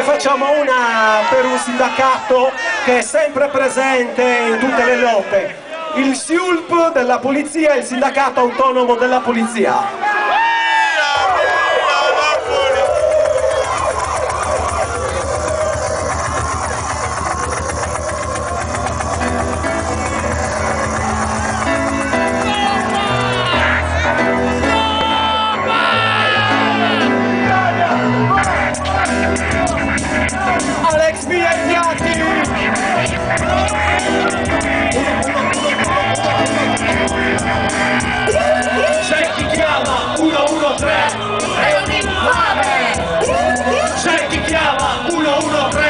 facciamo una per un sindacato che è sempre presente in tutte le lotte. Il SIULP della polizia e il sindacato autonomo della polizia. Alex Biagliati! C'è chi chiama 113, è un infame! C'è chi chiama 113,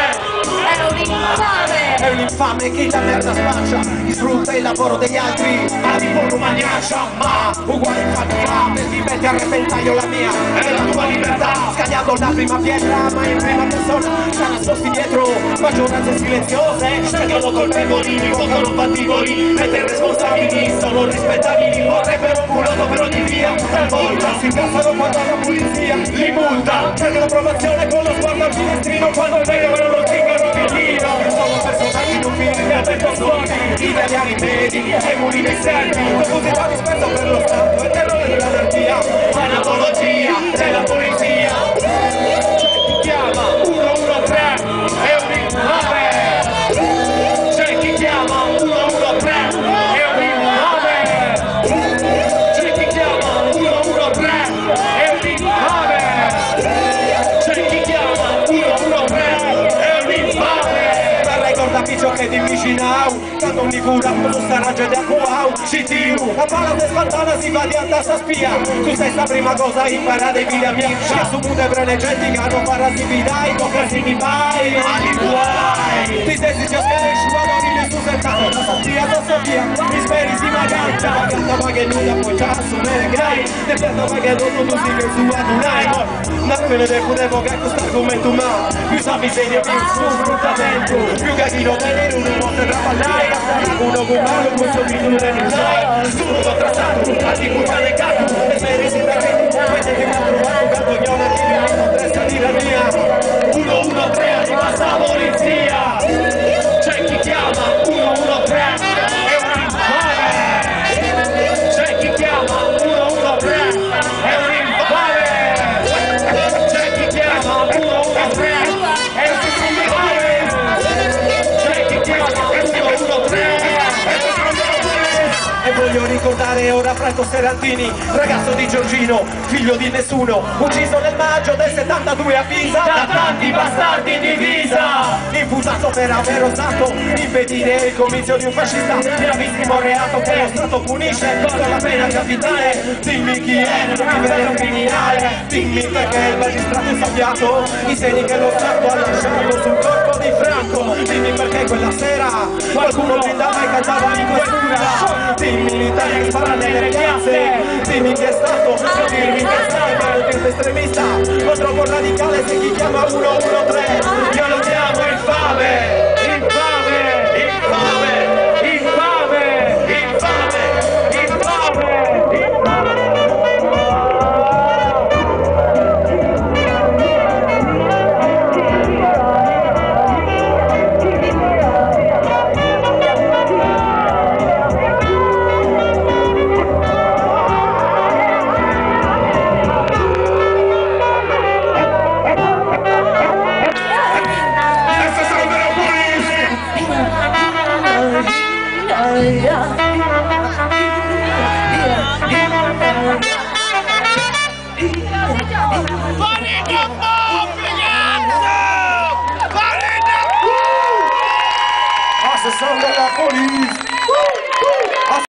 è un infame! È un infame che la merda spaccia, sfrutta il lavoro degli altri, ma di buono maniaccia, ma uguale infamia, per ti metti a repentaglio la mia, è la tua libertà, scagliando la prima pietra, ma in prima persona, sta nascosti dietro, maggioranze silenziose, scelgono colpevoli, invocano pattivoli, mette responsabili, sono rispettabili, vorrebbero un culoso per ogni via, talvolta si incassano quando la polizia li multa, cerca l'approvazione con lo sguardo al finestrino, quando vedono lo zingaro di tiro, sono personaggi non finiti aperto suoni, italiani medi e muri dei servi, confusità dispersa per lo Stato e terrore dell'anarchia, ma l'apologia della polizia. C'è chi chiama 113, è un infame! C'è chi chiama 113, è un infame! C'è chi chiama 113, è un infame! C'è chi chiama 113, è un infame! Per ricordarti ciò che dimmi now, tanto ogni cura non sarà già da wow, CTU, la palla se spantana si va di antassa spia, tu sei sta prima cosa impara dei figli amici, che su mude prelegenti non farà si vida, ipocrisi mi fai, ali guai, ti sei si ciascare in sciumadori le su sentato, la satria da Sofia, mi speri si magancia, ma canta ma che nuda poi già su me gai, te perdo ma che non tu si che su adunai, ma appena ne potevo che questo argomento ma, più sa miseria più su sfruttamento, più che chi non vede uno vuole trapallare, uno comando questo minore non sai, sono contrastato, anticuta negato, e speri si interventi, vedete che mi ha trovato, canto io una tira, non potrei dire mia, 113 arriva sta polizia, c'è chi chiama 113, è un infame, c'è chi chiama 113, è un infame, c'è chi chiama 113, è un infame, c'è chi chiama 113, e voglio ricordare ora Franco Serrantini, ragazzo di Giorgino, figlio di nessuno, ucciso nel maggio del 72 a Pisa da tanti bastardi in divisa, imputato per aver osato impedire il comizio di un fascista, gravissimo reato che lo Stato punisce con la pena capitale. Dimmi chi è il vero criminale, dimmi perché il magistrato è sabbiato, i segni che lo Stato ha lasciato sul corpo di Franco, dimmi perché quella sera qualcuno brindava e cantava in questura, dimmi l'Italia che spara nelle piazze, dimmi chi è stato, non dirmi che stai per il estremista, lo trovo radicale se chi chiama 113, io lo chiamo infame, infame, infame, infame, infame, infame, infame. Assessore della police!